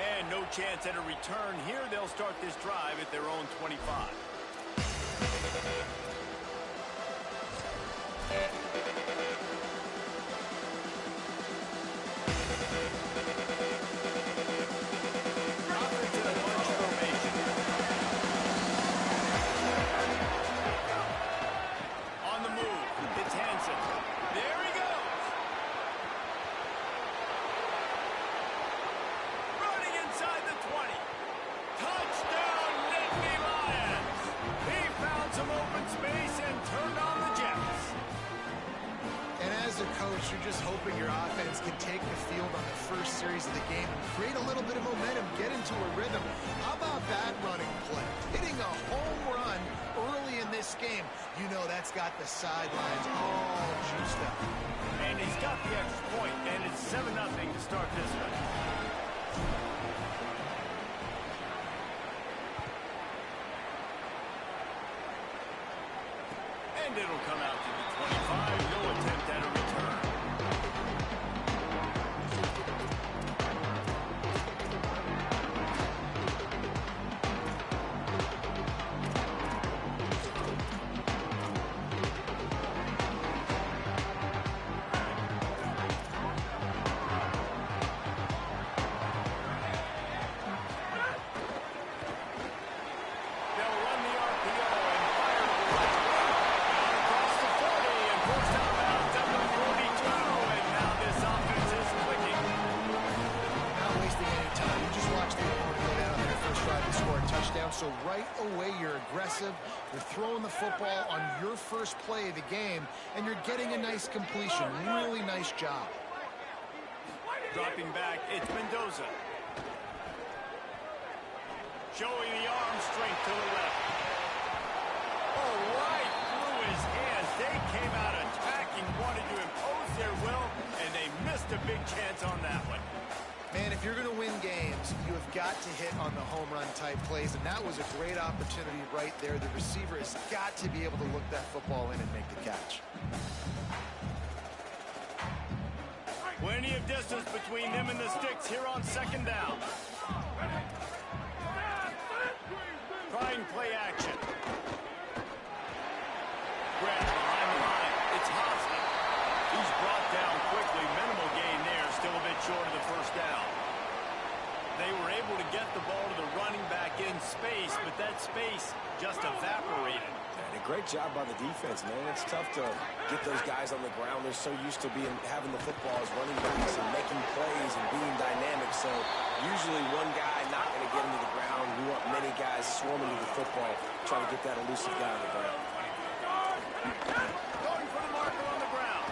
And no chance at a return here. They'll start this drive at their own 25. You're just hoping your offense can take the field on the first series of the game and create a little bit of momentum, get into a rhythm. How about that running play? Hitting a home run early in this game. You know that's got the sidelines all juiced up. And he's got the extra point, and it's 7-0 to start this one. And it'll come out to the 25. No attempt at a return. So right away, you're aggressive. You're throwing the football on your first play of the game, and you're getting a nice completion. Really nice job. Dropping back, it's Mendoza. Showing the arm strength to the left. Oh, right through his hands. They came out attacking, wanted to impose their will, and they missed a big chance on that one. Man, if you're going to win games, you have got to hit on the home run type plays, and that was a great opportunity right there. The receiver has got to be able to look that football in and make the catch. Plenty of distance between them and the sticks here on second down. Trying play action. Grab behind the line. It's Hoskin. He's brought down quickly. Minimal gain there. Still a bit short of the first down. They were able to get the ball to the running back in space, but that space just evaporated. And a great job by the defense, man. It's tough to get those guys on the ground. They're so used to having the football as running backs and making plays and being dynamic. So usually one guy not going to get into the ground. We want many guys swarming to the football, trying to get that elusive guy on the ground. Going for the marker on the ground.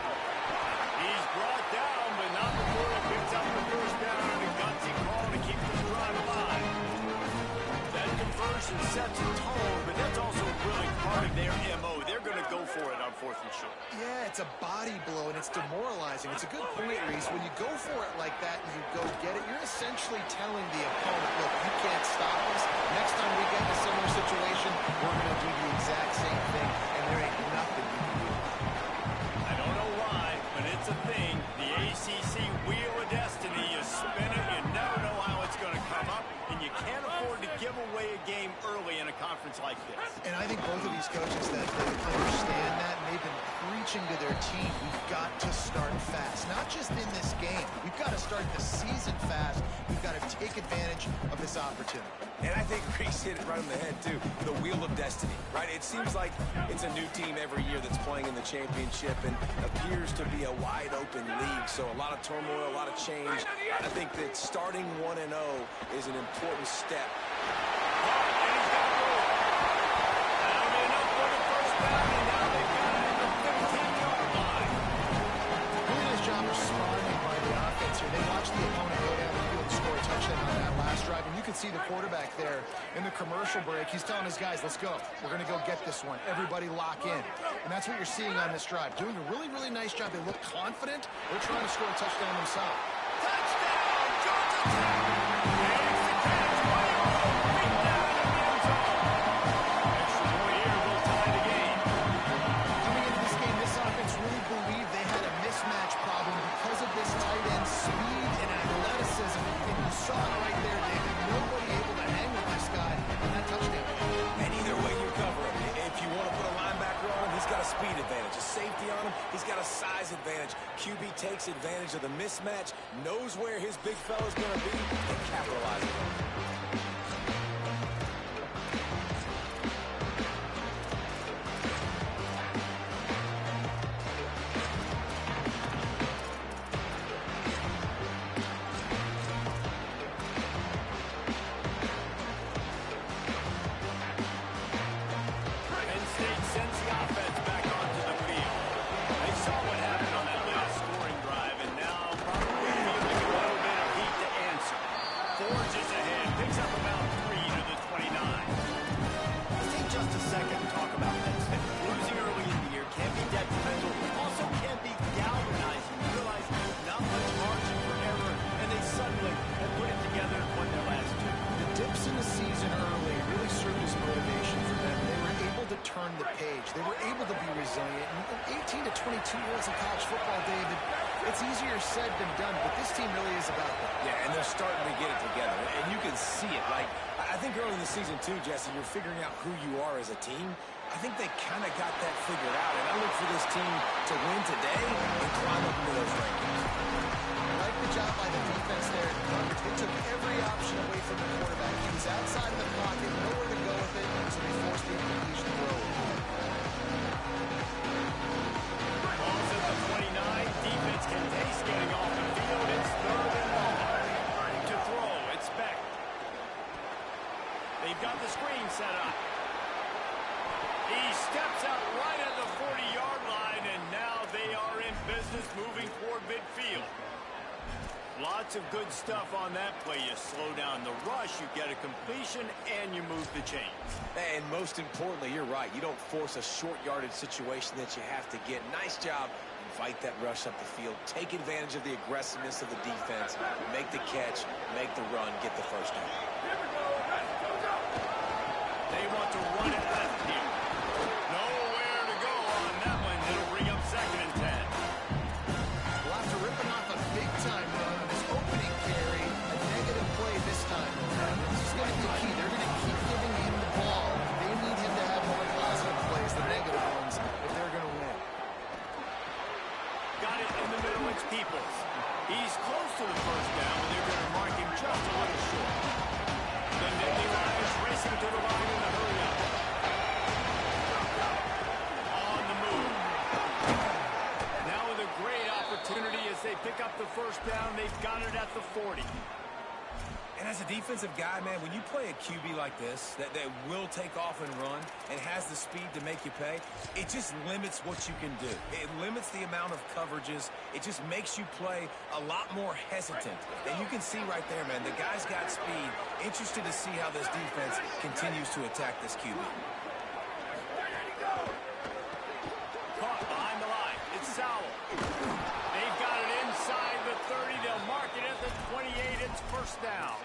He's brought down, but not before he picks up the first down and a gutsy call to keep this drive alive. That conversion sets a tone, but that's also really part of their MO. They're going to go for it on 4th and short. Yeah, it's a body blow, and it's demoralizing. It's a good point, Reese. When you go for it like that and you go get it, you're essentially telling the opponent, look, you can't stop us. Next time we get in a similar situation, we're going to do the exact same thing, and there ain't nothing you can do. I don't know why, but it's a thing. The ACC Wheel of Destiny, you spin it, you never know how it's going to come up, and you can't afford to give away a game early in a conference like this. And I think both of these coaches that they understand that, and they've been preaching to their team, we've got to start fast. Not just in this game. We've got to start the season fast. We've got to take advantage of this opportunity. And I think Reese hit it right on the head, too. The Wheel of Destiny, right? It seems like it's a new team every year that's playing in the championship and appears to be a wide-open league. So a lot of turmoil, a lot of change. I think that starting 1-0 is an important step. They watched the opponent go down the field and score a touchdown on that last drive. And you can see the quarterback there in the commercial break. He's telling his guys, let's go. We're going to go get this one. Everybody lock in. And that's what you're seeing on this drive. Doing a really, really nice job. They look confident. They're trying to score a touchdown themselves. Touchdown, Georgia Tech! Makes the catch. Way over. Big down in the end zone. Extra point here will tie the game. Coming into this game, this offense really believed they had a mismatch problem because of this tight end speed and athleticism. And you saw it right there. takes advantage of the mismatch, knows where his big fella's going to be, and capitalizes on it. They were able to be resilient. And 18 to 22 years of college football, David, it's easier said than done, but this team really is about that. Yeah, and they're starting to get it together, and you can see it. Like, I think early in the season, too, Jesse, you're figuring out who you are as a team. I think they kind of got that figured out, and I look for this team to win today and climb up into those rankings. I like the job by the defense there in coverage. They took every option away from the quarterback. He was outside of the pocket, nowhere to go with it, so they forced the incompletion throw. Balls at the 29. Defense can taste getting off the field. It's third and long. To throw, it's Beck. They've got the screen set up. He steps out right at the 40-yard line, and now they are in business moving toward midfield. Lots of good stuff on that play. You slow down the rush, you get a completion, and you move the chains. And most importantly, you're right. You don't force a short yardage situation that you have to get. Nice job. Invite that rush up the field. Take advantage of the aggressiveness of the defense. Make the catch, make the run, get the first down. They want to run it left here. Nowhere to go on that one. It'll bring up 2nd and 10. Well, after ripping off a big-time run on his opening carry, a negative play this time. This is going to be key. They're going to keep giving him the ball. They need him to have more positive plays than negative ones if they're going to win. Got it in the middle. It's Peoples. He's close to the first down, but they're going to mark him just a little short. The Nittany Lions racing to the line in a hurry-up. On the move. Now with a great opportunity as they pick up the first down. They've got it at the 40. And as a defensive guy, man, when you play a QB like this, that will take off and run and has the speed to make you pay, it just limits what you can do. It limits the amount of coverages. It just makes you play a lot more hesitant. And you can see right there, man, the guy's got speed. Interested to see how this defense continues to attack this QB. Caught behind the line. It's Sowell. They've got it inside the 30. They'll mark it at the 28. It's first down.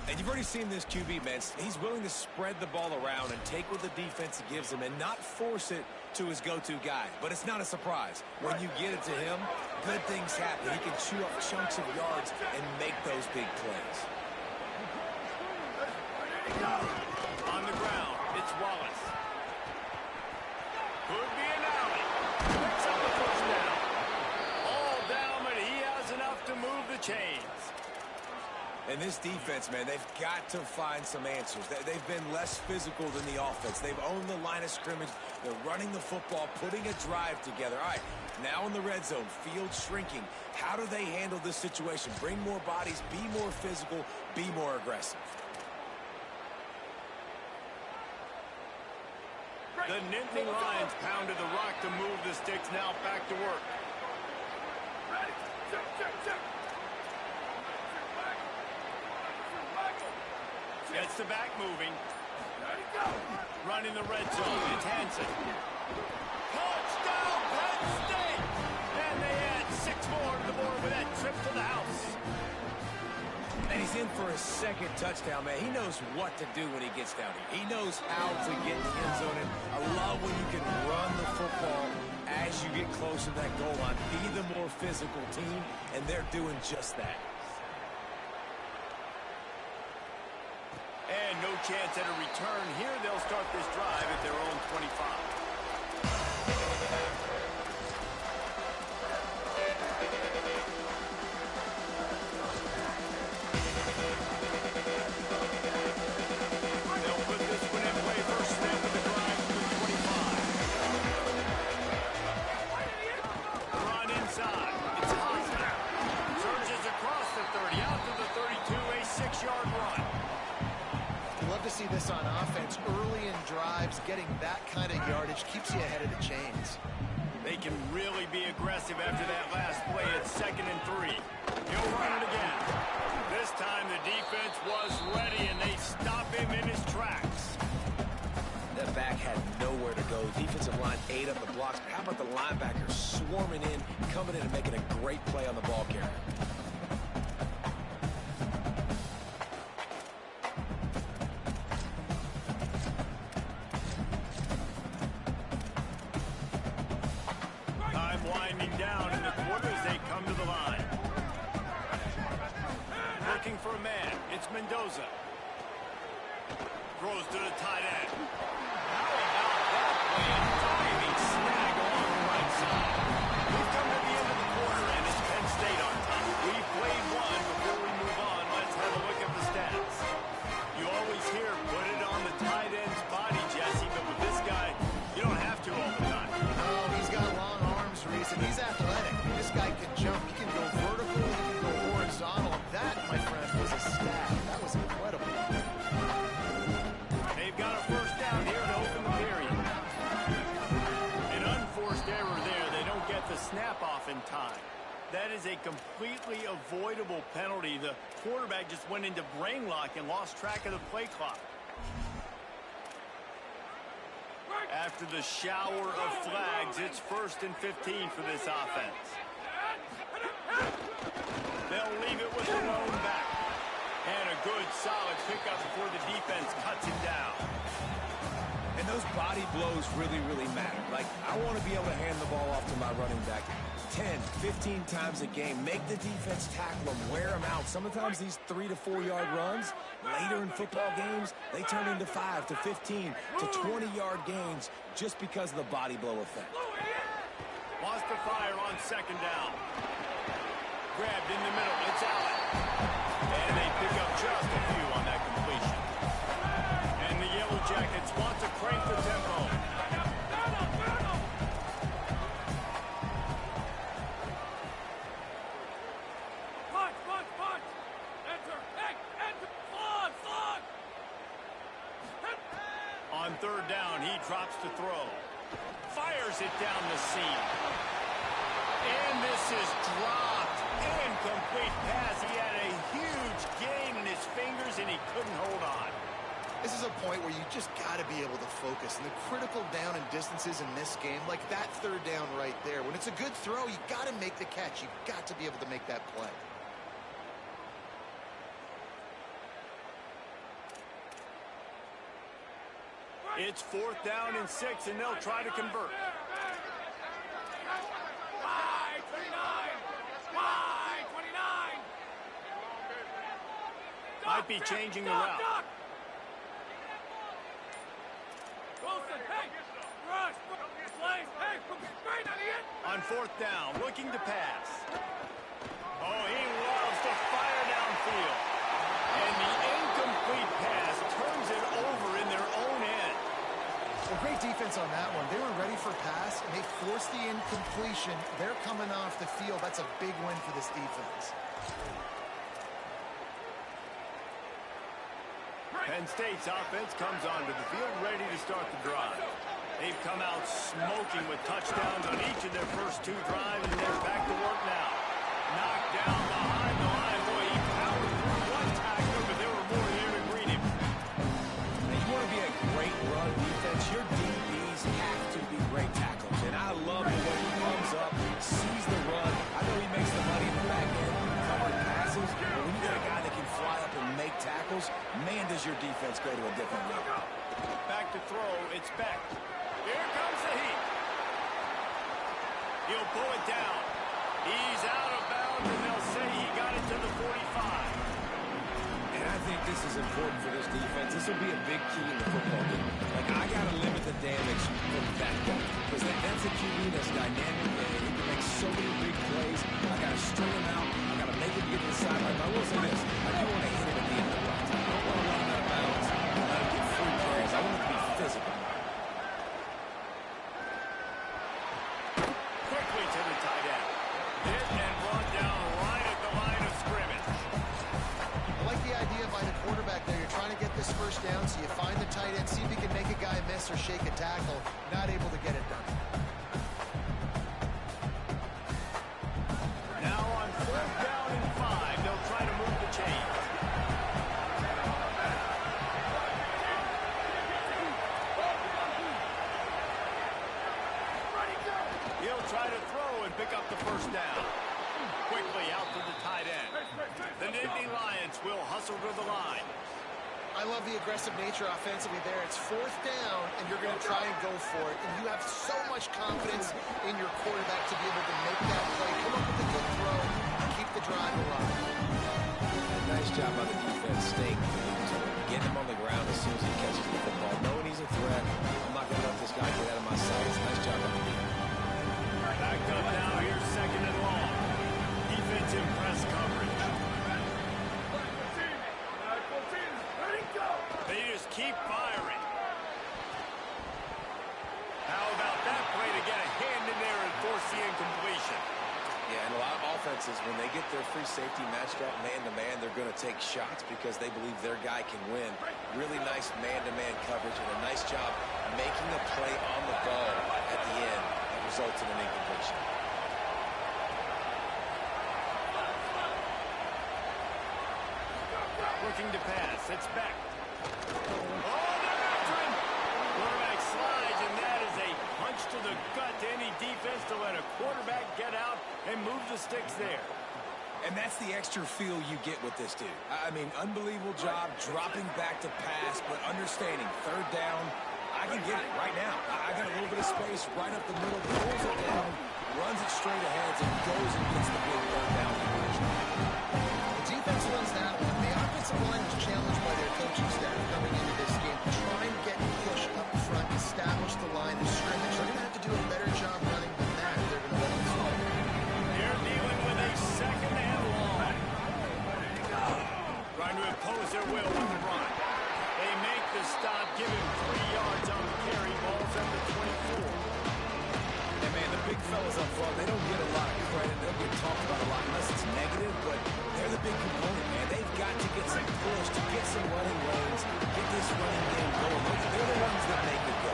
And you've already seen this QB, man. He's willing to spread the ball around and take what the defense gives him and not force it to his go-to guy. But it's not a surprise. When you get it to him, good things happen. He can chew up chunks of yards and make those big plays. On the ground, it's Wallace. Could be an alley. Picks up the first down. All down, but he has enough to move the chains. And this defense, man, they've got to find some answers. They've been less physical than the offense. They've owned the line of scrimmage. They're running the football, putting a drive together. All right, now in the red zone, field shrinking. How do they handle this situation? Bring more bodies, be more physical, be more aggressive. The Nittany Lions pounded the rock to move the sticks. Now back to work. Ready. Check. Gets the back moving. Ready, go. Running the red zone. It's Hansen. Touchdown, Penn State! And they add 6 more to the board with that trip to the house. And he's in for his 2nd touchdown, man. He knows what to do when he gets down here. He knows how to get in the end zone. And I love when you can run the football as you get close to that goal line. Be the more physical team, and they're doing just that. And no chance at a return here. They'll start this drive at their own 25. 6-yard run. Love to see this on offense. Early in drives, getting that kind of yardage keeps you ahead of the chains. They can really be aggressive after that last play. It's 2nd and 3. He'll run it again. This time the defense was ready, and they stop him in his tracks. That back had nowhere to go. Defensive line ate up the blocks. But how about the linebackers swarming in, coming in and making a great play on the ball carrier? Time winding down in the quarter as they come to the line. Looking for a man. It's Mendoza. Throws to the tight end. How about that play? A diving snag along the right side. We've come to the end of the quarter, and it's Penn State on top. We've played one. Before we move on, let's have a look at the stats. You always hear, put it on the tight end's body, Jesse, but with this guy, you don't have to all the time. No, he's got long arms, Reese, and he's athletic. This guy can jump. He can go vertical. He can go horizontal. That, my friend, was a stat. That was incredible. They've got a first down here to open the period. An unforced error there. They don't get the snap off in time. That is a completely avoidable penalty. The quarterback just went into brain lock and lost track of the play clock. After the shower of flags, it's 1st and 15 for this offense. They'll leave it with the lone back. And a good, solid pickup before the defense cuts him down. And those body blows really, really matter. Like, I want to be able to hand the ball off to my running back 10, 15 times a game. Make the defense tackle them, wear them out. Sometimes these 3 to 4 yard runs, later in football games, they turn into 5 to 15 to 20-yard gains just because of the body blow effect. Wants to fire on 2nd down. Grabbed in the middle. It's Allen. And they pick up just a few on that completion. And the Yellow Jackets want to crank the tempo. Punch! Enter! Hey! Enter! Slog! On 3rd down, he drops to throw. Fires it down the seam. And this is dropped. Incomplete pass. He had a huge gain in his fingers, and he couldn't hold on. This is a point where you just got to be able to focus. And the critical down and distances in this game, like that 3rd down right there, when it's a good throw, you got to make the catch. You've got to be able to make that play. It's 4th down and 6, and they'll try to convert. Wide 29! Might be changing the route. Wilson, hey! Rush! Play! Hey! Straight on the end! On 4th down, looking to pass. Oh, he loves to fire downfield. And the incomplete pass turns it over in their own end. Well, great defense on that one. They were ready for pass, and they forced the incompletion. They're coming off the field. That's a big win for this defense. Penn State's offense comes onto the field ready to start the drive. They've come out smoking with touchdowns on each of their first 2 drives, and they're back to work now. Knocked down behind the line. Boy, he powered through one tackler, but there were more here to greet him. Now, you want to be a great run defense, your DBs have to be great tackles. And I love the way he comes up, sees the run. I know he makes the money in the back end, covering passes, but when you got a guy that can fly up and make tackles, man, does your defense go to a different level. Back to throw, it's Beck. Here comes the heat. He'll pull it down. He's out of bounds, and they'll say he got it to the 45. And I think this is important for this defense. This will be a big key in the football game. Like, I got to limit the damage from that guy. Because that's a QB that's dynamic, and he can make so many big plays. I got to string him out. I got to make him get to the sideline. But I will say this. I do want to hit him at the end of the route. I don't want to run him out of bounds and let him get free carries. I want him to be physical. Quickly to the tight end. Hit and brought down right at the line of scrimmage. I like the the idea by the quarterback there. You're trying to get this first down, so you find the tight end, see if you can make a guy miss or shake a tackle. Not able to get it done. Now on 4th down and 5, they'll try to move the chains. He'll try to throw and pick up the first down. Quickly out to the tight end. The Nittany Lions will hustle to the line. I love the aggressive nature offensively there. It's 4th down, and you're going to try and go for it. And you have so much confidence in your quarterback to be able to make that play, come up with a good throw, and keep the drive alive. Nice job by the defense staying clean. Get him on the ground as soon as he catches the football. Knowing he's a threat, I'm not going to let this guy get out of my sights. Nice job by the defense. Back up now, here's 2nd and long. Defense in press coverage. They just keep firing. How about that play to get a hand in there and force the incompletion? Yeah, and a lot of offenses, when they get their free safety matched up man-to-man, they're going to take shots because they believe their guy can win. Really nice man-to-man coverage and a nice job making a play on the ball at the end that results in an incompletion. Looking to pass. It's back. Oh, they're after him. Quarterback slides, and that is a punch to the gut to any defense to let a quarterback get out and move the sticks there. And that's the extra feel you get with this dude. I mean, unbelievable job dropping back to pass, but understanding 3rd down, I can get it right now. I got a little bit of space right up the middle, pulls it down, runs it straight ahead, and goes and gets the big 3rd down conversion. The defense wins that one. The offensive line was challenged by their coaching staff coming into this game. Try and get push up front, establish the line of scrimmage. They're going to have to do a better job running than that. They're going to let this go. They're dealing with a 2nd and long. Trying to impose their will on the run. They make the stop, give him 3 yards on the carry. Ball's at the 24. And man, the big fellas up front, they don't get a lot of credit. They'll get talked about a lot unless it's negative, but they're the big component, man. They've got to get some push, to get some running lanes, get this running game going. They're the ones that make it go.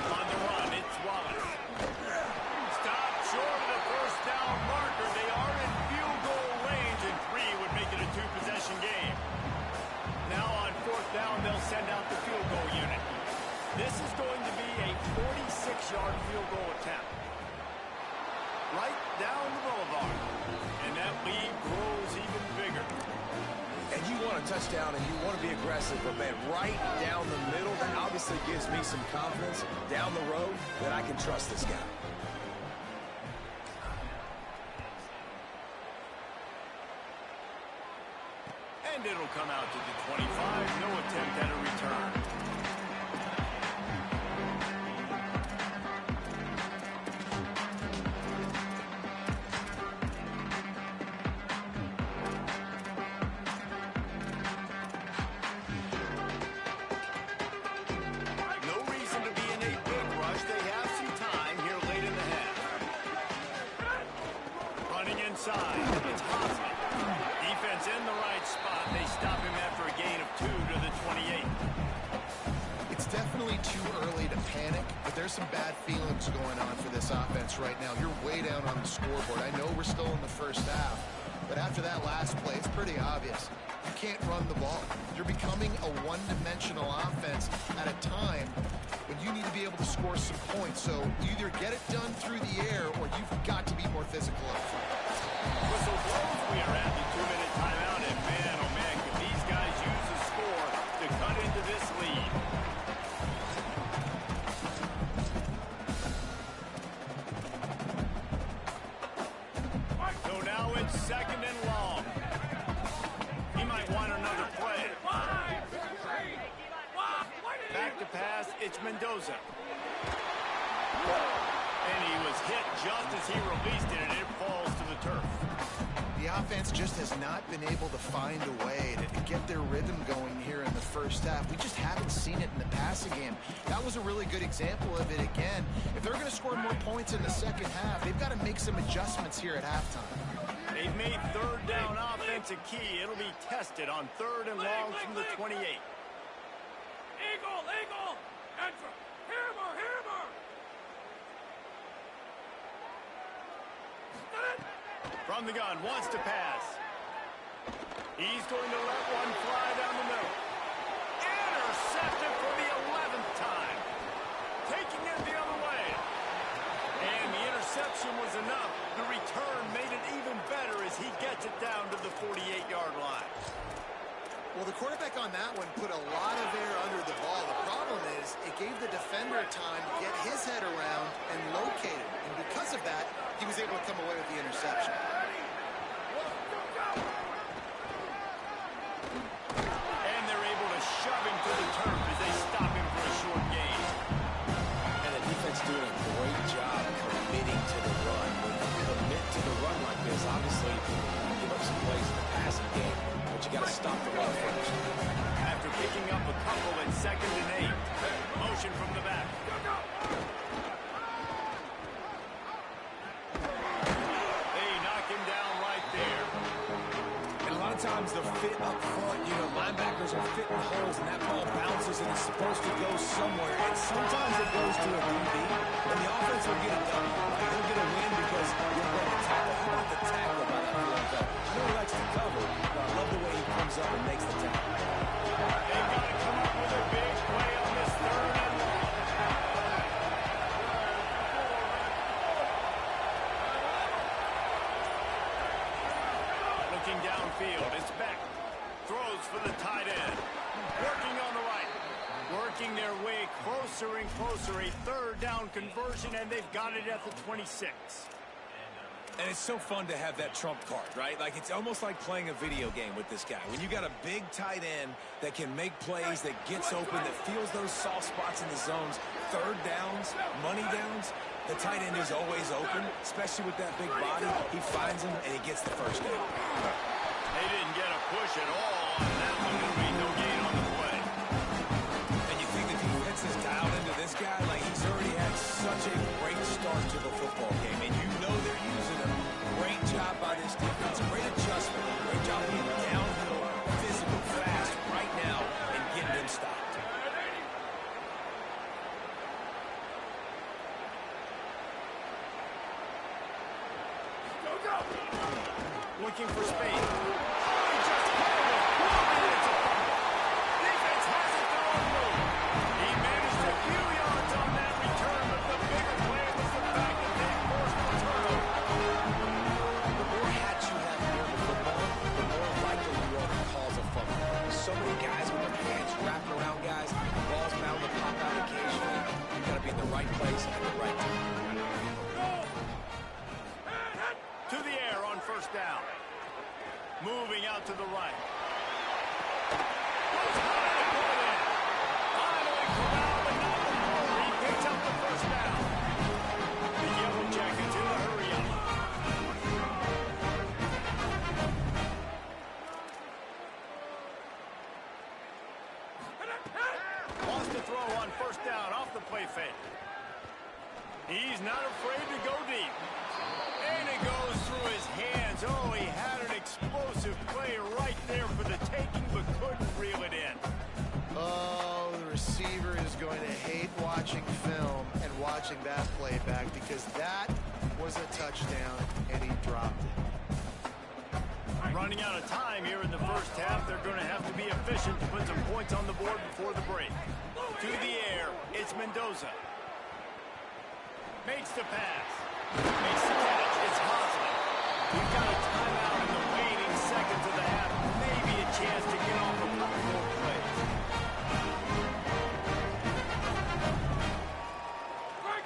On the run, it's Wallace. Stop short of the first down marker. They are in field goal range, and 3 would make it a 2-possession game. Now on 4th down, they'll send out the field goal unit. This is going to be a 46-yard field goal attempt. Right down the boulevard. And that lead grows even bigger. And you want a touchdown and you want to be aggressive, but man, right down the middle, that obviously gives me some confidence down the road that I can trust this guy. And it'll come out to the 25. No attempt at a return. Inside, it's Hosmer. Defense in the right spot. They stop him after a gain of 2 to the 28. It's definitely too early to panic, but there's some bad feelings going on for this offense right now. You're way down on the scoreboard. I know we're still in the first half, but after that last play, it's pretty obvious. You can't run the ball. You're becoming a one-dimensional offense at a time when you need to be able to score some points. So either get it done through the air or you've got to be more physical up front. Whistle blows. We are at the 2-minute timeout, and man, oh man, can these guys use the score to cut into this lead. So now it's 2nd and long. He might want another play. Back to pass, it's Mendoza. And he was hit just as he released it, and it falls to the turf. The offense just has not been able to find a way to get their rhythm going here in the first half. We just haven't seen it in the passing game. That was a really good example of it again. If they're going to score more points in the second half, they've got to make some adjustments here at halftime. They've made third down offense a key. It'll be tested on 3rd and long from the 28. Eagle, eagle! Enter! Hammer, hammer! From the gun, wants to pass. He's going to let one fly down the middle. Intercepted for the 11th time. Taking it the other way. And the interception was enough. The return made it even better as he gets it down to the 48-yard line. Well, the quarterback on that one put a lot of air under the ball. The problem is it gave the defender time to get his head around and locate him. And because of that, he was able to come away with the interception. And they're able to shove him to the turf as they stop him for a short gain. And the defense doing a great job committing to the run. When you commit to the run like this, obviously you give up some plays in the passing game, but you got to stop the run first. After picking up a couple at 2nd and 8. Motion from the back. They knock him down right there. And a lot of times the fit up front, linebackers are fitting holes and that ball bounces and it's supposed to go somewhere. And sometimes it goes to a DB and the offense will get it done. Like they'll get a win because you're going to tackle. How about the tackle by that linebacker? I know he likes to cover, but I love the way he comes up and makes the tackle. They've got to come up with a big play on this 3rd and long. Looking downfield, it's Beck. Throws for the tight end. Working on the right. Working their way closer and closer. A 3rd down conversion, and they've got it at the 26. And it's so fun to have that trump card, right? Like, it's almost like playing a video game with this guy. When you got a big tight end that can make plays, that gets open, that feels those soft spots in the zones, 3rd downs, money downs, the tight end is always open, especially with that big body. He finds him, and he gets the 1st down. They didn't get a push at all on that one. There'll be no gain on the play. And you think the defense is dialed into this guy? Like, he's already had such a great start to the football game, and you know they're using him. Great job by this defense. Great adjustment. Great job being downhill, physical, fast right now, and getting him stopped. Looking for space. He just caught it. And it's a fumble. Defense has it their own move. He managed a few yards on that return, but the bigger play was the fact that they forced the turnover. The more hats you have here in the football, the more likely you are to cause a fumble. So many guys with their hands wrapped around guys, the ball's bound to pop out occasionally. You've got to be in the right place at the right time. To the air on 1st down. Moving out to the right. Goes high to put it in. Finally corralled, but not before. He picks up the 1st down. The Yellow Jackets in the hurry up. Wants to throw on 1st down off the play fake. He's not afraid to go deep. And it goes through his hands. Oh, he had an explosive play right there for the taking, but couldn't reel it in. Oh, the receiver is going to hate watching film and watching that play back because that was a touchdown, and he dropped it. Running out of time here in the 1st half. They're going to have to be efficient to put some points on the board before the break. To the air, it's Mendoza. Makes the pass. Makes the catch. It's Hosley. We've got a timeout in the waning seconds of the half. Maybe a chance to get off a couple more plays.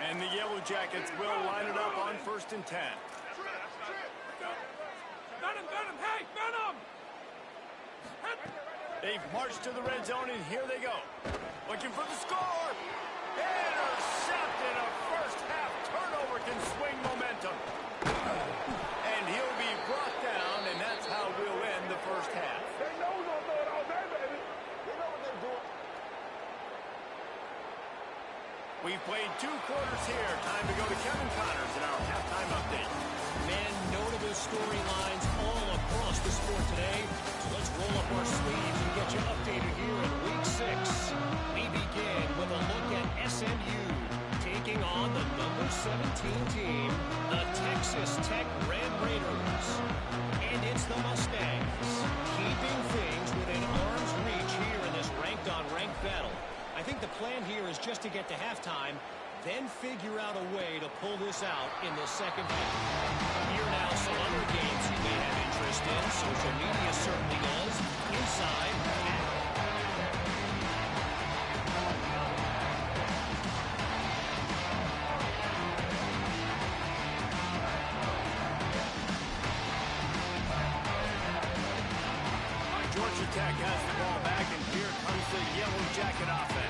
And the Yellow Jackets will line it up on 1st and 10. Venom! Hey, Venom! They've marched to the red zone, and here they go. Looking for the score. Intercepted. A 1st half turnover can swing momentum. And he'll be brought down, and that's how we'll end the 1st half. They know we're going to throw it all day, baby. They know what they're doing. We've played 2 quarters here. Time to go to Kevin Connors in our halftime update. Men, notable storylines all across the sport today. So let's roll up our sleeves and get you updated here in Week 6. We begin with a look at SMU taking on the number 17 team, the Texas Tech Red Raiders. And it's the Mustangs keeping things within arm's reach here in this ranked-on-ranked battle. I think the plan here is just to get to halftime, then figure out a way to pull this out in the second half. Here now some other games you may have interest in. Social media certainly does. Inside at Georgia Tech has the ball back, and here comes the Yellow Jacket offense.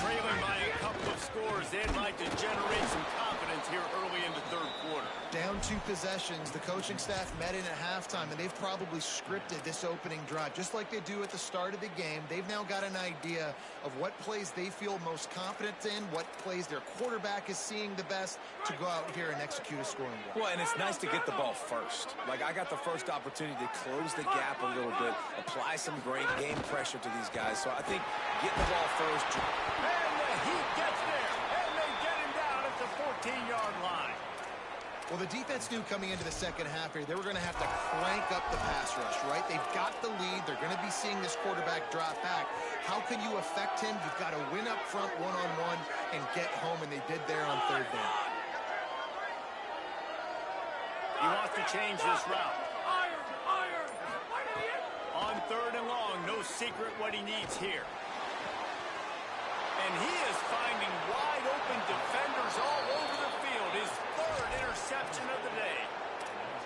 Trailing by a couple of scores, they'd like to generate some confidence here early in the third quarter. Down 2 possessions, the coaching staff met in at halftime, and they've probably scripted this opening drive. Just like they do at the start of the game, they've now got an idea of what plays they feel most confident in, what plays their quarterback is seeing the best to go out here and execute a scoring drive. Well, and it's nice to get the ball first. Like, I got the first opportunity to close the gap a little bit, apply some great game pressure to these guys. So I think getting the ball first. And the Heat gets there, and they get him down at the 14-yard line. Well, the defense knew coming into the second half here, they were going to have to crank up the pass rush, right? They've got the lead. They're going to be seeing this quarterback drop back. How can you affect him? You've got to win up front one-on-one and get home, and they did there on third down. He wants to change this route. Iron! On third and long, no secret what he needs here. And he is finding wide-open defenders all over the field. His third interception of the day.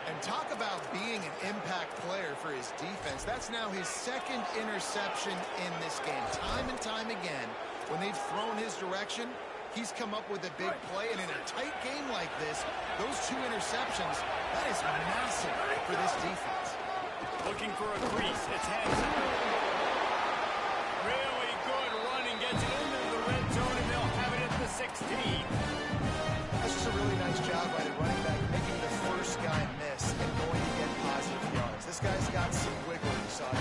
And talk about being an impact player for his defense. That's now his second interception in this game. Time and time again, when they've thrown his direction, he's come up with a big play. And in a tight game like this, those 2 interceptions, that is massive for this defense. Looking for a crease. It's Hansen. Really good running. Gets it into the red zone, and they'll have it at the 16. That's just a really nice job by the running back, making the first guy miss and going to get positive yards. This guy's got some wiggle inside.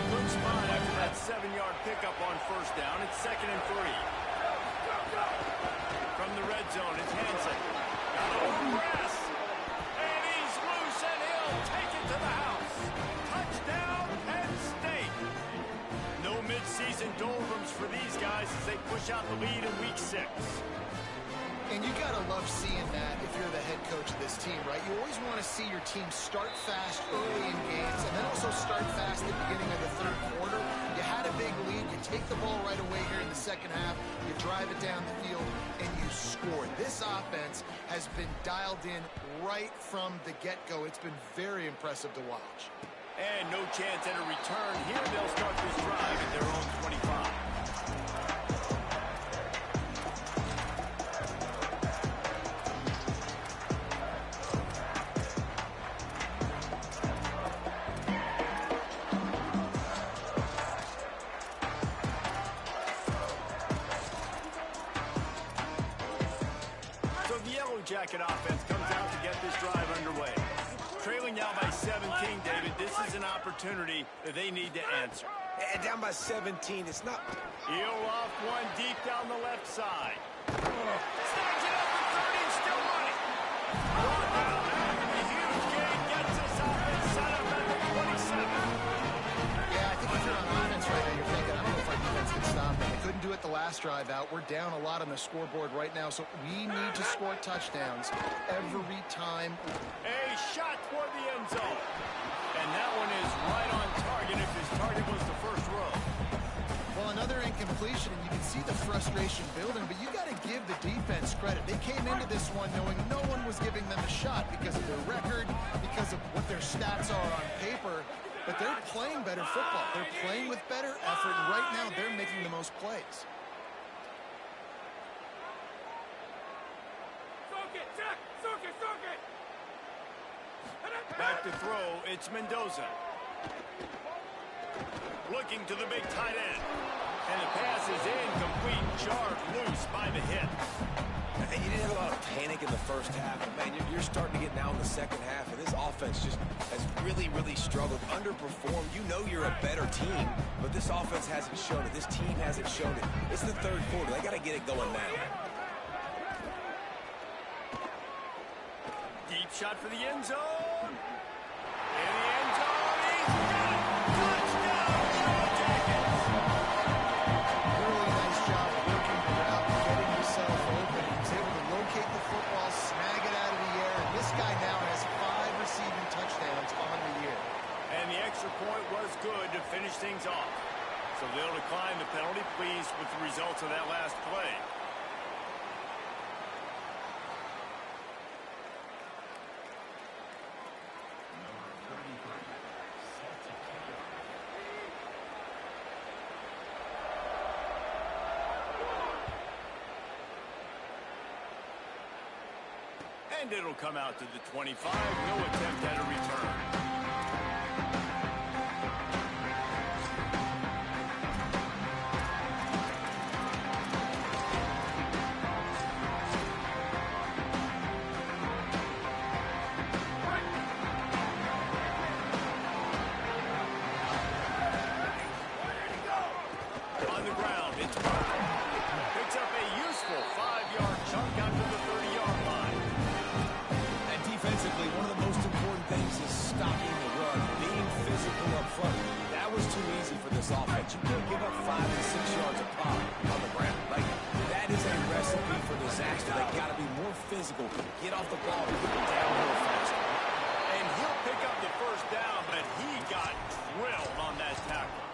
Good spot after that 7-yard pickup on first down. It's 2nd and 3. From the red zone, it's Hansen. Got a little press. And he's loose, and he'll take it to the house. Touchdown, Penn State. No midseason doldrums for these guys as they push out the lead in Week 6. And you got to love seeing that if you're the head coach of this team, right? You always want to see your team start fast early in games and then also start fast at the beginning of the third quarter. You had a big lead. You take the ball right away here in the second half. You drive it down the field, and you score. This offense has been dialed in right from the get-go. It's been very impressive to watch. And no chance at a return. Here they'll start this drive at their own 25. Jacket offense comes out to get this drive underway. Trailing now by 17, David. This is an opportunity that they need to answer. And down by 17, it's not. He'll off one deep down the left side. Snags it up for 30, still running. Brought down after the huge gain gets us up and set up at the 27. Yeah, I think if you're on offense right now, you're thinking, I don't know if our defense can stop them. They couldn't do it the last drive out. We're down a lot on the scoreboard right now, so we need to score touchdowns every time. A shot toward the end zone. And that one is right on target if his target was the first row. Well, another incompletion, and you can see the frustration building, but you got to give the defense credit. They came into this one knowing no one was giving them a shot because of their record, because of what their stats are on paper, but they're playing better football. They're playing with better effort, and right now they're making the most plays. Back to throw, it's Mendoza. Looking to the big tight end. And the pass is incomplete, jarred loose by the hit. And you didn't have a lot of panic in the first half, but man, you're starting to get now in the second half, and this offense just has really, really struggled, underperformed. You know you're a better team, but this offense hasn't shown it. This team hasn't shown it. It's the third quarter. They got to get it going now. Deep shot for the end zone. In the end zone, he's got it. Touchdown, Yellow Jackets. Really nice job working the route and getting himself open. He was able to locate the football, snag it out of the air, and this guy now has 5 receiving touchdowns on the year. And the extra point was good to finish things off. So they'll decline the penalty, pleased with the results of that last play. And it'll come out to the 25. No attempt at a return. On the ground, it's Parker. Picks up a useful 5-yard chunk out to the 30-yard line. And defensively, one of the most important things is stopping the run, being physical up front. That was too easy for this offense. You can't give up 5 to 6 yards a pop on the ground. Like, that is a recipe for disaster. They got to be more physical, get off the ball, and get downhill faster. And he'll pick up the first down, but he got drilled on that tackle.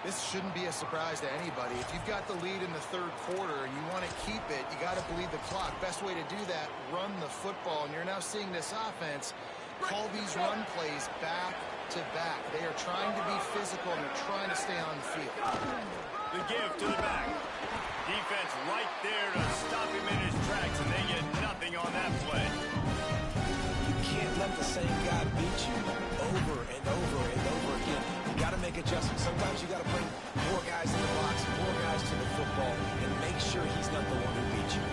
This shouldn't be a surprise to anybody. If you've got the lead in the third quarter and you want to keep it, you got to bleed the clock. Best way to do that, run the football. And you're now seeing this offense call these run plays back to back. They are trying to be physical and they're trying to stay on the field. The give to the back. Defense right there to stop him in his tracks, and they get nothing on that play. You can't let the same guy beat you over and over and over again. You got to make adjustments. Sometimes you got to bring more guys in the box, more guys to the football, and make sure he's not the one who beat you.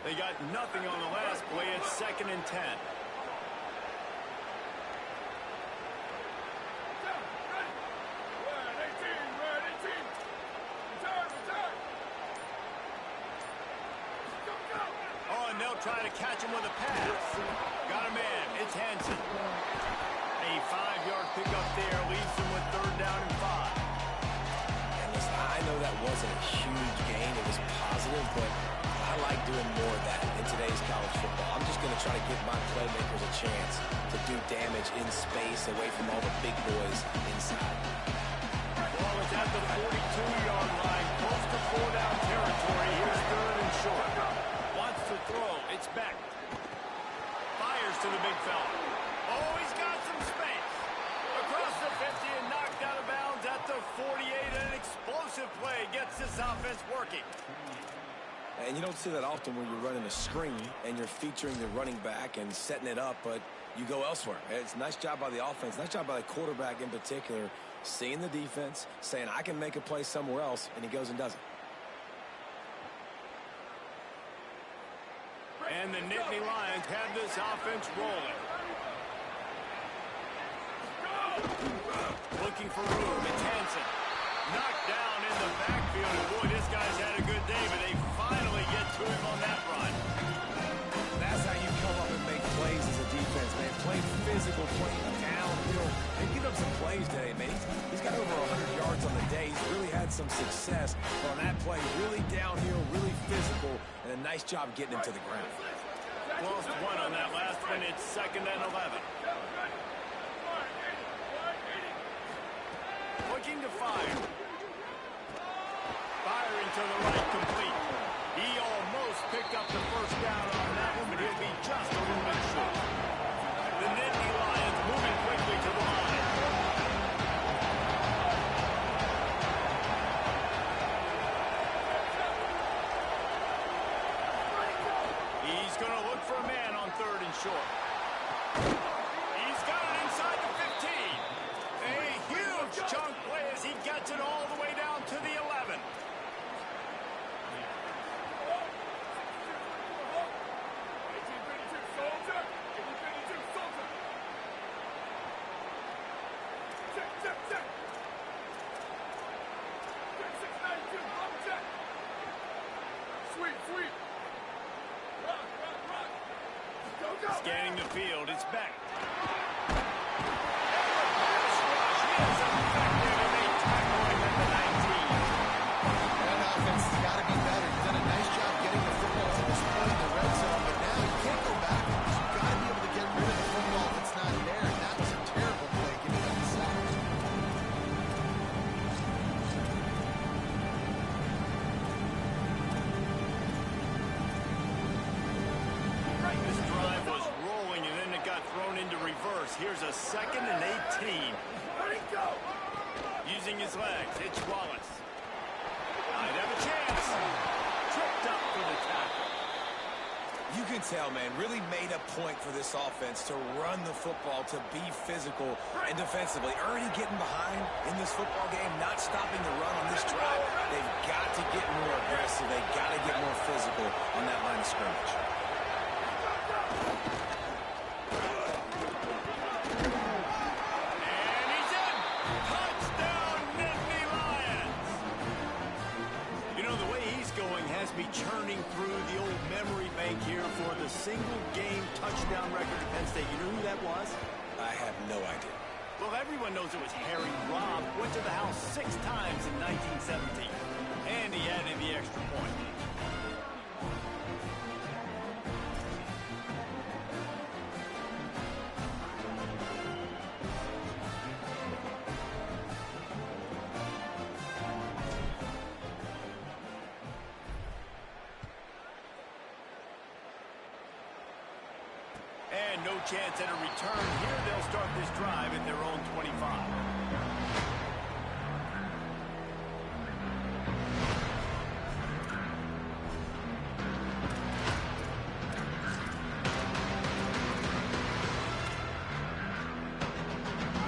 They got nothing on the last play. It's 2nd and 10. Oh, and they'll try to catch him with a pass. Got a man. It's Hansen. A 5-yard pickup there leaves them with 3rd down and 5. And listen, I know that wasn't a huge gain. It was positive, but I like doing more of that in today's college football. I'm just going to try to give my playmakers a chance to do damage in space away from all the big boys inside. Ball is at the 42-yard line, close to 4-down territory. Here's 3rd and short. Wants to throw. It's Beck. Fires to the big fella. Oh, he's got some space. Across the 50 and knocked out of bounds at the 48. An explosive play gets this offense working. And you don't see that often when you're running a screen and you're featuring the running back and setting it up, but you go elsewhere. It's a nice job by the offense, nice job by the quarterback in particular, seeing the defense, saying, I can make a play somewhere else, and he goes and does it. And the Nittany Lions have this offense rolling. Looking for room. It's Hansen. Knocked down in the backfield. And boy, this guy's had a good day, but they finally get to him on that run. That's how you come up and make plays as a defense, man. Play physical, play downhill, and give him some plays today, man. He's got over 100 yards on the day. He's really had some success on that play. Really downhill, really physical, and a nice job getting him to the ground. Lost one on that last one. It's 2nd and 11. Looking to fire. Firing to the right, complete. He almost picked up the first down on that one, but he'll be just a little bit short. The Nittany Lions moving quickly to the line. He's going to look for a man on 3rd and short. He's got it inside the 15. Scanning the field, it's back. That offense has got to be better. You've done a nice job getting the football to this point in the red zone, but now you can't go backwards. You've got to be able to get rid of the football if it's not there, and that was a terrible play giving them a sack. This drive was rolling, and then it got thrown into reverse. Here's a 2nd and 18. Using his legs, it's Wallace. Might have a chance. Tripped up for the tackle. You can tell, man, really made a point for this offense to run the football, to be physical and defensively. Already getting behind in this football game, not stopping the run on this drive. They've got to get more aggressive. They've got to get more physical on that line of scrimmage. And he's in. Touchdown, Nittany Lions. You know, the way he's going has me churning through the old memory bank here for the single-game touchdown record at Penn State. You know who that was? I have no idea. Well, everyone knows it was Harry Robb. Went to the house 6 times in 1917. And he added the extra point. And no chance at a return here. They'll start this drive at their own 25.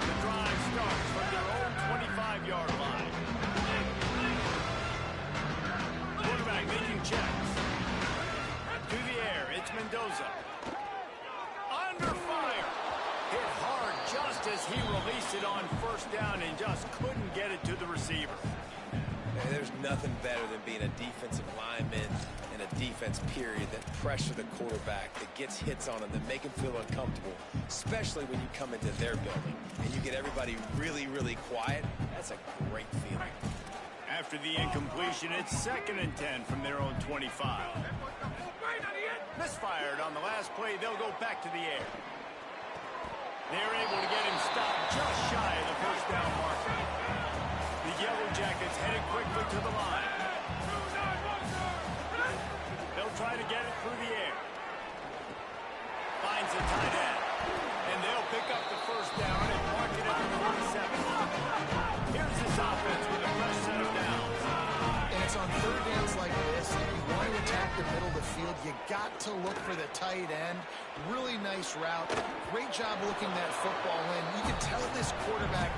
The drive starts from their own 25-yard line. Quarterback making checks. To the air, it's Mendoza. Under fire. Hit hard just as he released it on 1st down and just couldn't get it to the receiver. And there's nothing better than being a defensive lineman in a defense period that pressure the quarterback, that gets hits on him, that make him feel uncomfortable, especially when you come into their building and you get everybody really, really quiet. That's a great feeling. After the incompletion, it's 2nd and 10 from their own 25. Misfired on the last play. They'll go back to the air. They're able to get him stopped just shy of the 1st down marker. The Yellow Jackets headed quickly to the line. They'll try to get it through the air. Finds a tight end. And they'll pick up the 1st down and mark it at the 47. Here's this offense with a fresh set of downs. And it's on 3rd downs like this. If you want to attack the middle of the field, you got to look for the tight end. Really nice route. Great job looking that football in. You can tell this quarterback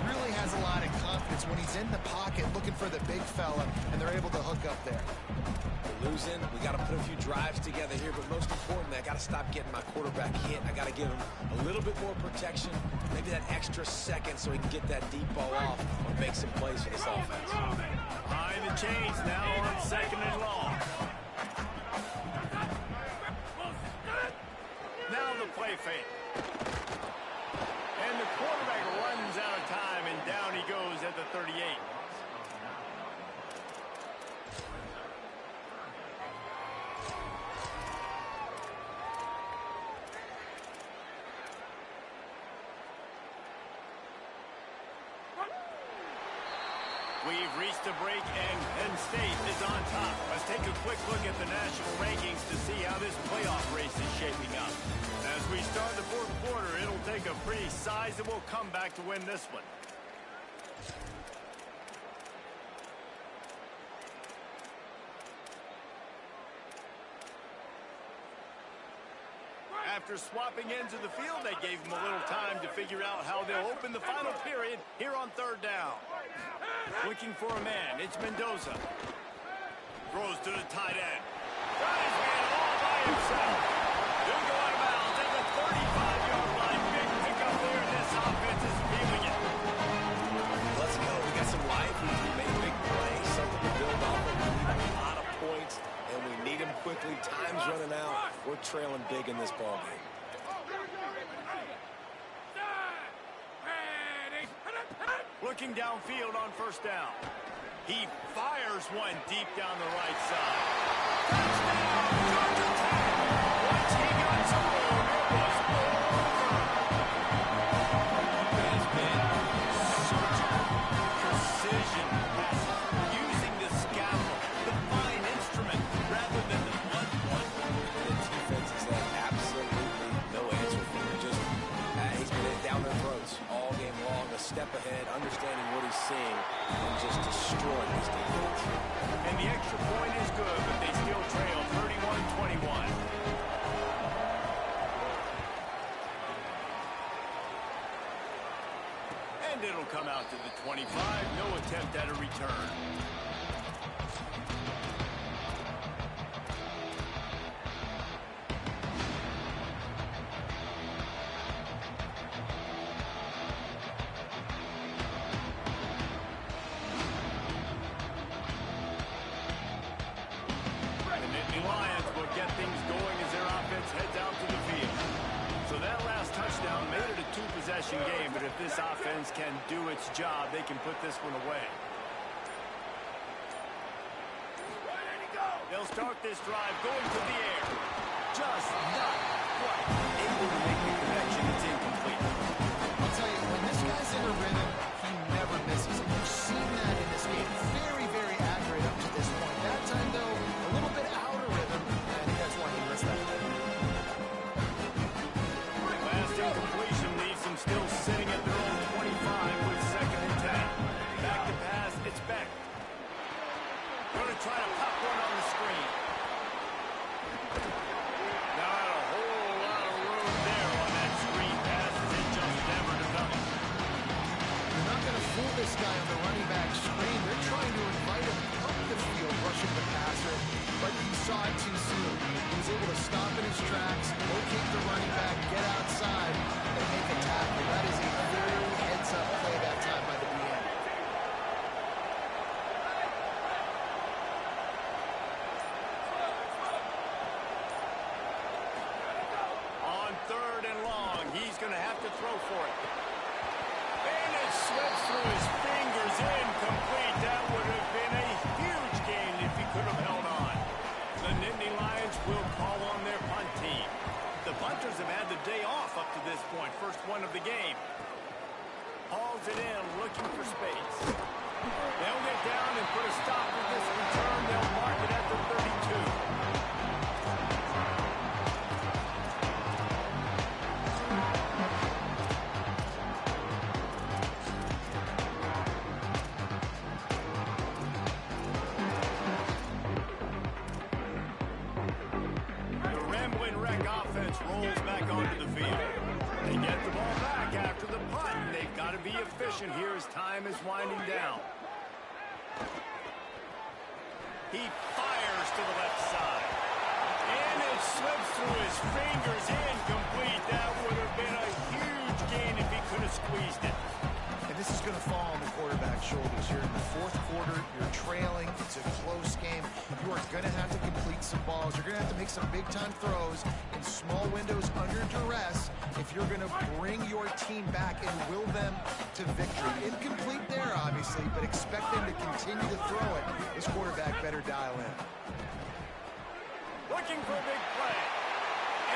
really has a lot of confidence when he's in the pocket looking for the big fella, and they're able to hook up there. We're losing. We got to put a few drives together here, but most importantly, I got to stop getting my quarterback hit. I got to give him a little bit more protection, maybe that extra second so he can get that deep ball off and make some plays for this offense. Behind the chains now on 2nd and long. Now the play fake. And the quarterback runs out of time, and down he goes at the 38. We've reached a break, and Penn State is on top. Let's take a quick look at the national rankings to see how this playoff race is shaping up. As we start the 4th quarter, it'll take a pretty sizable comeback to win this one. After swapping ends of the field, they gave them a little time to figure out how they'll open the final period here on 3rd down. Looking for a man, it's Mendoza. Throws to the tight end. Got his man all by himself. He'll go out of bounds at the 35-yard line. Big pickup there, and this offense is feeling it. Let's go. We got some life. We made a big play, something to build off of. We need a lot of points, and we trailing big in this ballgame. Looking downfield on first down. He fires one deep down the right side. Touchdown, Georgia Tech! Once he got to room, it was over. Has been surgical, precision passes, using the scaffold, the fine instrument, rather than the blunt one. The defense has had absolutely no answer for him. Just, he's been down their throats all game long, a step ahead, understanding what he's seeing, and just destroying his defense. And the extra point is good, but they still trail 31-21. And it'll come out to the 25. No attempt at a return. The Lions will get things going as their offense heads out to the field. So that last touchdown made it a two-possession game, but if this offense can do its job, they can put this one away. They'll start this drive going to the air. Just not quite able to make the connection. It's incomplete. I'll tell you, when this guy's in a rhythm, he never misses. And you've seen that in this game. Very, very accurate up to this point. That time, though, a little bit out of rhythm, and that's why he missed that. Last incompletion leaves them still sitting at their own 25 with 2nd and 10. Back to pass, it's Beck. Going to try to pop one on the screen. Not a whole lot of room there on that screen pass as it just never developed. You're not going to fool this guy on the running back screen. They're trying to invite him up the field, rushing the passer, but he saw it too soon. He was able to stop in his tracks, locate the running back, get outside, and make a tackle. That is a very heads-up play that time by the DN. On 3rd and long, he's going to have to throw for it. And it slips through his fingers, incomplete. That would have been a huge gain if he could have held on. The Nittany Lions will call on their punt team. The punters have had the day off up to this point, first one of the game. Hauls it in, looking for space. They'll get down and put a stop with this return. They'll mark it at the 32. Rolls back onto the field. They get the ball back after the punt. They've got to be efficient here as time is winding down. He fires to the left side. And it slips through his fingers. Incomplete. That would have been a huge gain if he could have squeezed it. And this is going to fall on the quarterback's shoulders. You're in the 4th quarter. You're trailing. It's a close game. You are going to have to complete some balls. You're going to have to make some big-time throws in small windows under duress if you're going to bring your team back and will them to victory. Incomplete there, obviously, but expect them to continue to throw it. This quarterback better dial in. Looking for a big play.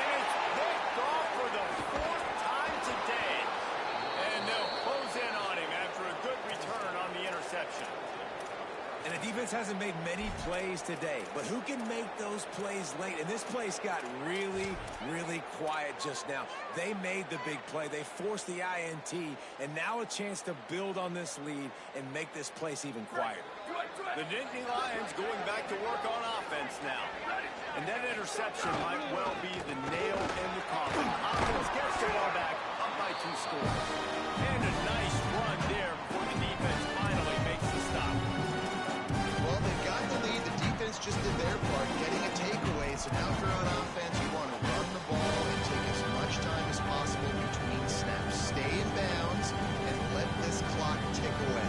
And it's picked off for the 4th time today. And they'll close in on him after a good return on the interception. And the defense hasn't made many plays today, but who can make those plays late? And this place got really, really quiet just now. They made the big play. They forced the INT, and now a chance to build on this lead and make this place even quieter. The Nittany Lions going back to work on offense now. And that interception might well be the nail in the coffin. Offense gets the ball back, up by 2 scores. And a nice run there before the defense finally makes the stop. Well, they've got the lead. The defense just did their part, getting a takeaway. So now if you're on offense, you want to run the ball and take as much time as possible between snaps. Stay in bounds and let this clock tick away.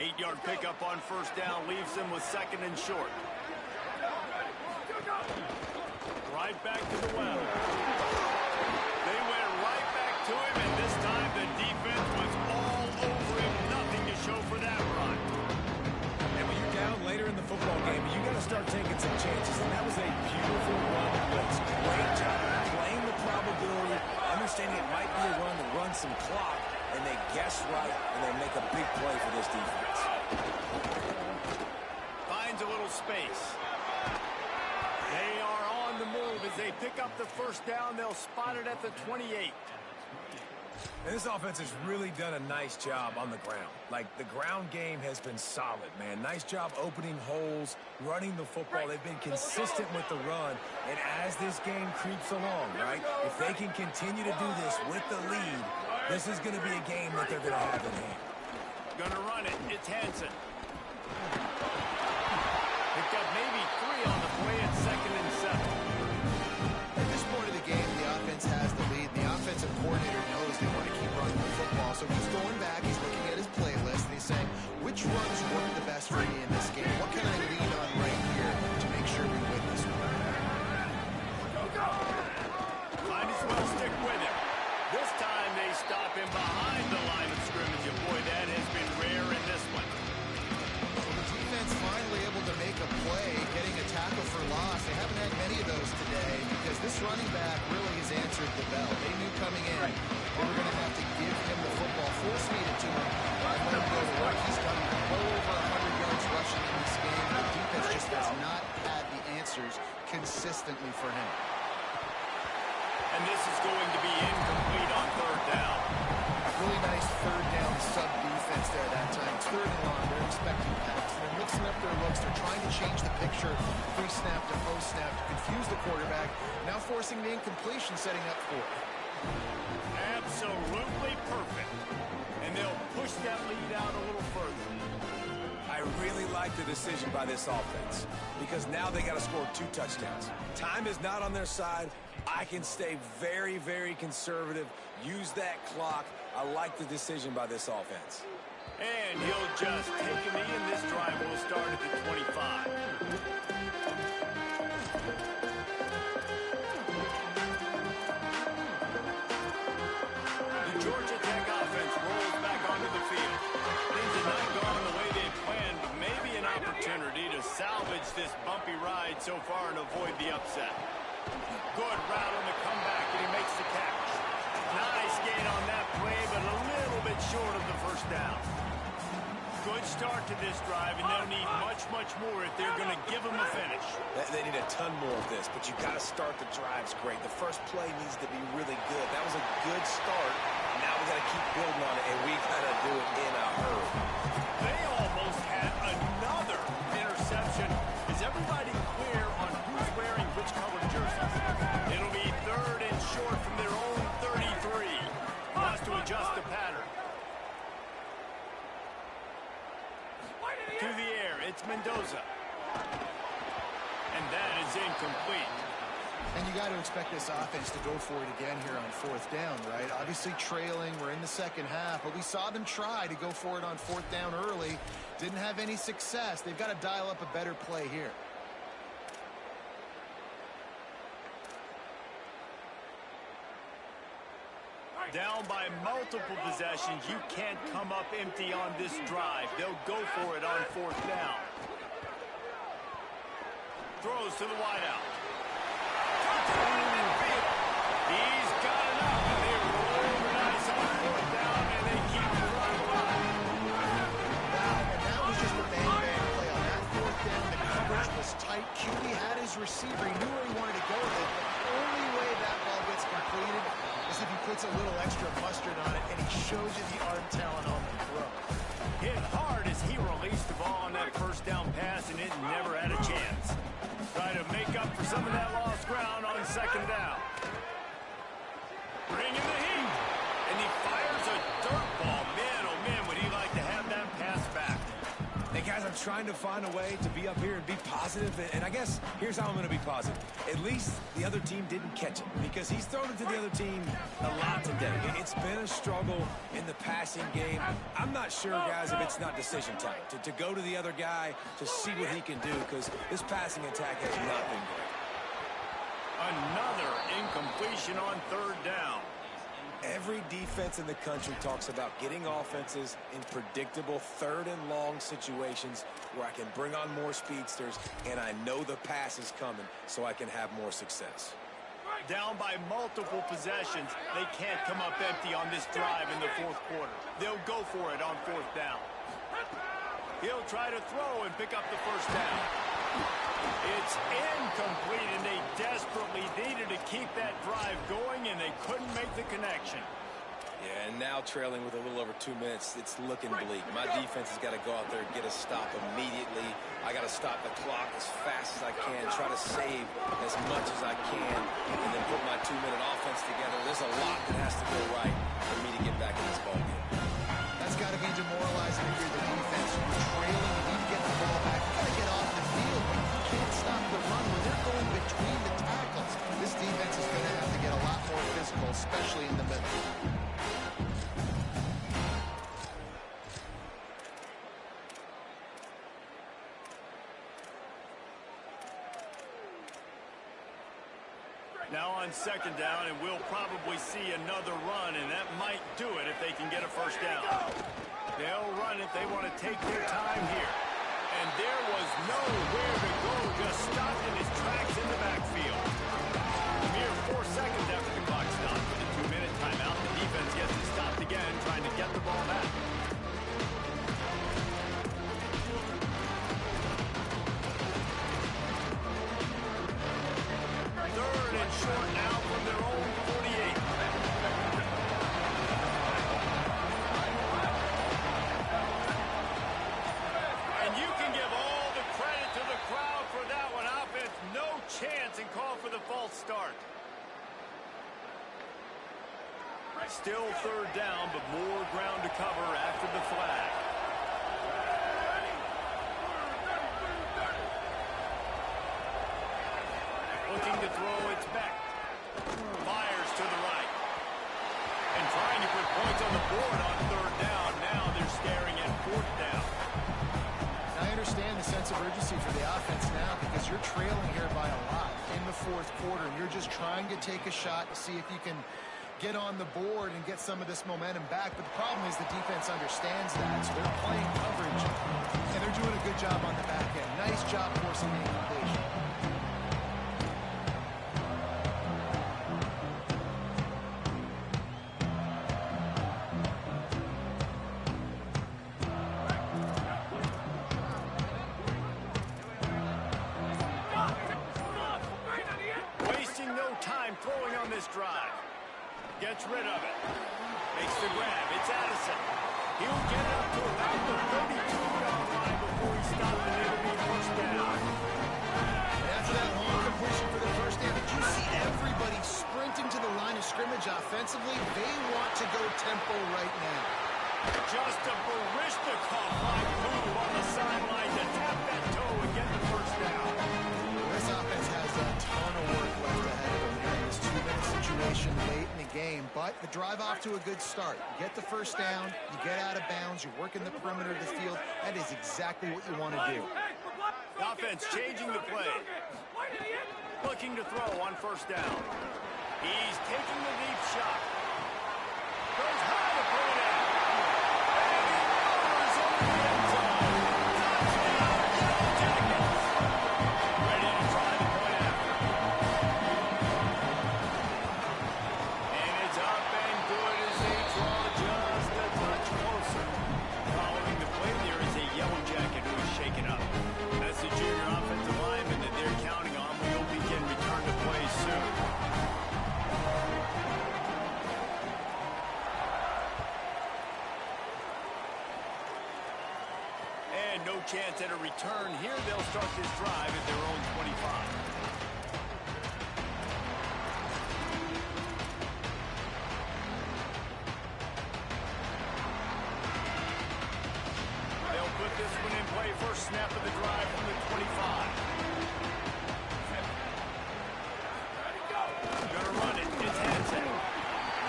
8-yard pickup on first down leaves them with second and short. Right back to the well. They went right back to him, and this time the defense was all over him. Nothing to show for that run. And when you're down later in the football game, you got to start taking some chances, and that was a beautiful run blitz. Great job playing the probability, understanding it might be a run to run some clock, and they guess right, and they make a big play for this defense. Finds a little space. They are on the move as they pick up the first down. They'll spot it at the 28. And this offense has really done a nice job on the ground. Like, the ground game has been solid, man. Nice job opening holes, running the football. They've been consistent with the run. And as this game creeps along, right, if they can continue to do this with the lead, this is going to be a game that they're going to have in hand. Gonna run it. It's Hansen. Picked up maybe 3 on the play at second and 7. At this point of the game, the offense has the lead. The offensive coordinator knows they want to keep running the football. So he's going back, he's looking at his playlist, and he's saying, which runs work the best for me in this game? What can I lean on right here to make sure we win this one? Might as well stick with him. This time they stop him behind the line of scrimmage. And boy, that has been rare in this one. The defense finally able to make a play, getting a tackle for loss. They haven't had many of those today because this running back really has answered the bell. They knew coming in they were going to have to give him the football, force feed it to him, and let him go to work. He's done well over 100 yards rushing in this game. The defense just has not had the answers consistently for him. And this is going to be incomplete on third down. Really nice third down sub-defense there that time. It's third and long. They're expecting pass. They're mixing up their looks. They're trying to change the picture pre-snap to post-snap to confuse the quarterback. Now forcing the incompletion, setting up for it. Absolutely perfect. And they'll push that lead out a little further. I really like the decision by this offense because now they got to score 2 touchdowns. Time is not on their side. I can stay very, very conservative, use that clock. I like the decision by this offense. And he'll just take a knee, and this drive will start at the 25. The Georgia Tech offense rolls back onto the field. Things have not gone the way they planned, but maybe an opportunity to salvage this bumpy ride so far and avoid the upset. Good route on the comeback, and he makes the catch. Nice gain on that play, but a little bit short of the first down. Good start to this drive, and they'll need much, much more if they're going to give them a finish. They need a ton more of this, but you got to start the drives great. The first play needs to be really good. That was a good start. Now we got to keep building on it, and we got to do it in a hurry. They almost had another interception. Is everybody clear on who's wearing which color jerseys? It'll be third and short from their own 33. Wants to adjust the pattern. To the air, it's Mendoza. And that is incomplete. And you got to expect this offense to go for it again here on fourth down, right? Obviously trailing, we're in the second half, but we saw them try to go for it on fourth down early. Didn't have any success. They've got to dial up a better play here. Down by multiple possessions, you can't come up empty on this drive. They'll go for it on fourth down. Throws to the wideout. He's got enough, and they roll nice on fourth down, and they keep the run alive. Wow, and that was just a bang-bang play on that fourth down. The coverage was tight. QB had his receiver. He knew where he wanted to go with it. The only way that ball gets completed is if he puts a little extra mustard on it, and he shows you the arm talent on the throw. Hit hard as he released the ball on that first down pass, and it never had a chance. Trying to make up for some of that lost ground on second down. Bring in the heat, and he fires a dirt ball. Man, oh man, would he like to have that pass back. Hey, guys, I'm trying to find a way to be up here and be positive. And I guess here's how I'm going to be positive. At least the other team didn't catch it because he's thrown it to the other team a lot today. It's been a struggle in the passing game. I'm not sure, guys, if it's not decision time to go to the other guy to see what he can do because this passing attack has not been great. Another incompletion on third down. Every defense in the country talks about getting offenses in predictable third and long situations where I can bring on more speedsters and I know the pass is coming so I can have more success. Down by multiple possessions, they can't come up empty on this drive in the fourth quarter. They'll go for it on fourth down. He'll try to throw and pick up the first down. It's incomplete, and they desperately needed to keep that drive going, and they couldn't make the connection. Yeah, and now trailing with a little over 2 minutes, it's looking bleak. My defense has got to go out there and get a stop immediately. I got to stop the clock as fast as I can, try to save as much as I can, and then put my 2-minute offense together. There's a lot that has to go right for me to get back in this ballgame. That's got to be demoralizing if you're the defense. You're trailing, you need to get the ball back. You got to get off the field, but you can't stop the run when they're going between the tackles. This defense is going to have to get a lot more physical, especially in the middle. Now on second down, and we'll probably see another run, and that might do it if they can get a first down. They'll run it. They want to take their time here. And there was nowhere to go, just stopped in his tracks in the backfield. A mere 4 seconds after the clock stopped with a 2-minute timeout, the defense gets it stopped again, trying to get the ball back. Third and short now from their own 48. And you can give all the credit to the crowd for that one. Offense, no chance, and call for the false start. Still third down, but more ground to cover after the flag. Looking to throw, it's back. Fires to the right. And trying to put points on the board on third down. Now they're staring at fourth down. I understand the sense of urgency for the offense now because you're trailing here by a lot in the fourth quarter, and you're just trying to take a shot to see if you can get on the board and get some of this momentum back. But the problem is the defense understands that, so they're playing coverage, and they're doing a good job on the back end. Nice job forcing the incompletion. Wasting no time throwing on this drive. Gets rid of it. Makes the grab. It's Addison. He'll get it up to about the 32-yard line before he stopped and it'll be first down. And after that long completion for the first down, did you see everybody sprinting to the line of scrimmage offensively? They want to go tempo right now. Just a Barishnikov-like move on the sideline to tap that toe and get the first down. This offense has a ton of work left ahead of them here in this 2-minute situation late in the game, but the drive off to a good start. You get the first down, you get out of bounds, you're working the perimeter of the field. That is exactly what you want to do. The offense changing the play. Looking to throw on first down. He's taking the deep shot. Goes high to put it in. And he roars into the end zone. Touchdown, Yellow Jackets. Ready to try the point after. And it's up and good as they draw just a touch closer. Following the play, there is a Yellow Jacket who is shaken up. That's the junior offensive lineman that they're counting on. We'll begin return to play soon. And no chance at a return here. They'll start this drive at their own 25. They'll put this one in play first First snap of the drive from the 25. Gonna run it. It's Hansen.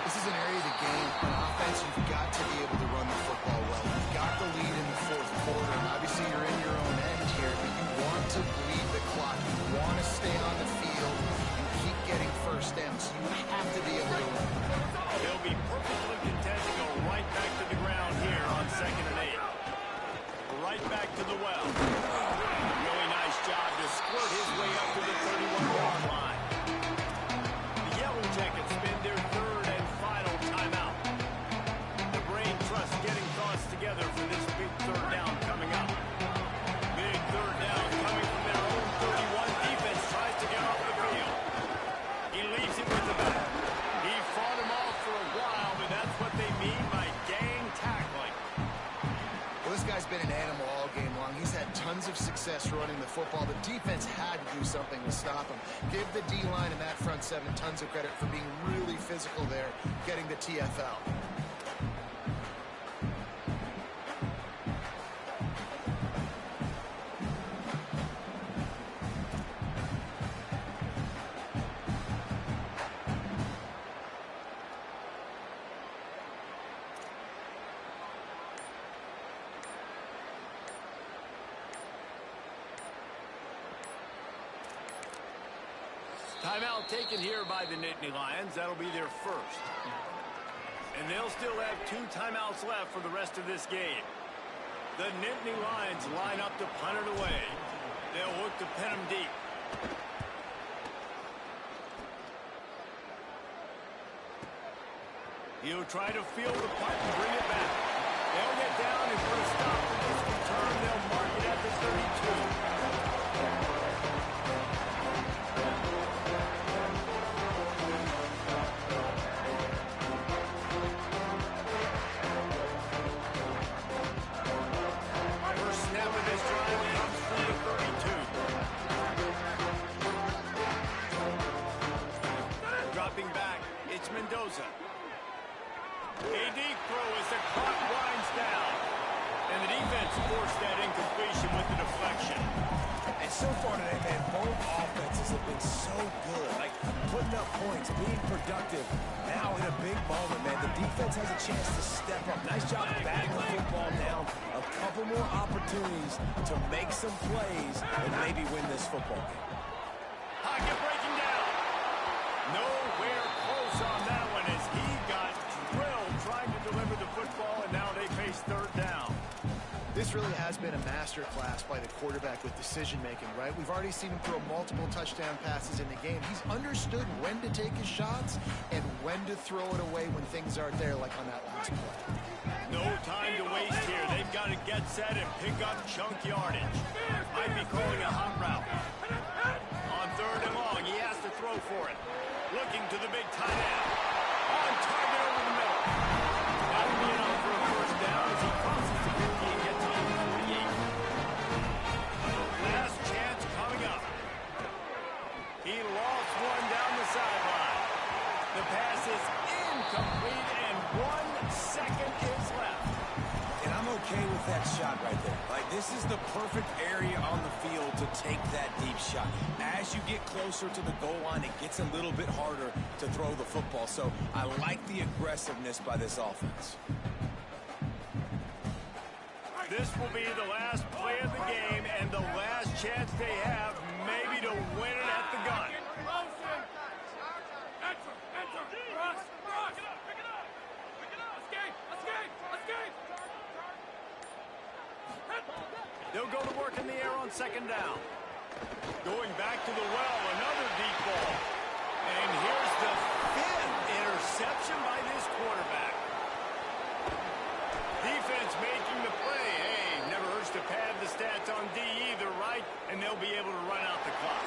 This is an area of the game. On offense, you've got to be able to run the football well. You've got the lead in the fourth quarter, and obviously you're in your own end here, but you want to bleed the clock. You want to stay on the field and keep getting first downs. You have to be able to run. They'll be perfectly content to go right back to the ground here on 2nd and 8. Right back to the well. Really nice job to squirt his way up to the 31-yard line. The Yellow Jackets spend their third and final timeout. The brain trust getting thoughts together for this big third down coming up. Big third down coming from their own 31. Defense tries to get off the field. He leaves it with the back. He fought him off for a while, but that's what they mean by gang tackling. Well, this guy's been an animal all game long. He's had tons of success running the football. The defense had to do something to stop him. Give the D-line and that front seven tons of credit for being really physical there, getting the TFL. Timeout taken here by the Nittany Lions. That'll be their first. And they'll still have 2 timeouts left for the rest of this game. The Nittany Lions line up to punt it away. They'll look to pin them deep. He'll try to field the punt and bring it back. They'll get down and put a stop to this return. They'll mark it at the 32. Mendoza. A deep throw as the clock winds down. And the defense forced that incompletion with the deflection. And so far today, man, both offenses have been so good. Like, putting up points, being productive. Now in a big moment, man, the defense has a chance to step up. Nice job batting the football down. A couple more opportunities to make some plays and maybe win this football game. Pocket breaking down. Nowhere close on that one as he got drilled trying to deliver the football, and now they face third down. This really has been a masterclass by the quarterback with decision-making, right? We've already seen him throw multiple touchdown passes in the game. He's understood when to take his shots and when to throw it away when things aren't there, like on that last play. No time to waste here. They've got to get set and pick up chunk yardage. Might be calling a hot route. On third and long, he has to throw for it. Looking to the big tight end. On target over the middle. That'll be enough for a first down as he crosses the 50 and gets on the 48. Last chance coming up. He lost one down the sideline. The pass is incomplete and 1 second is left. And I'm okay with that shot right there. Like, this is the perfect area on the field to take that deep shot. As you get closer to the goal line, it gets a little bit harder to throw the football. So I like the aggressiveness by this offense. This will be the last play of the game and the last chance they have maybe to win it at the gun. They'll go to work in the air on second down. Going back to the well, another deep ball. And here's the 5th interception by this quarterback. Defense making the play. Hey, never hurts to pad the stats on D either, right? And they'll be able to run out the clock.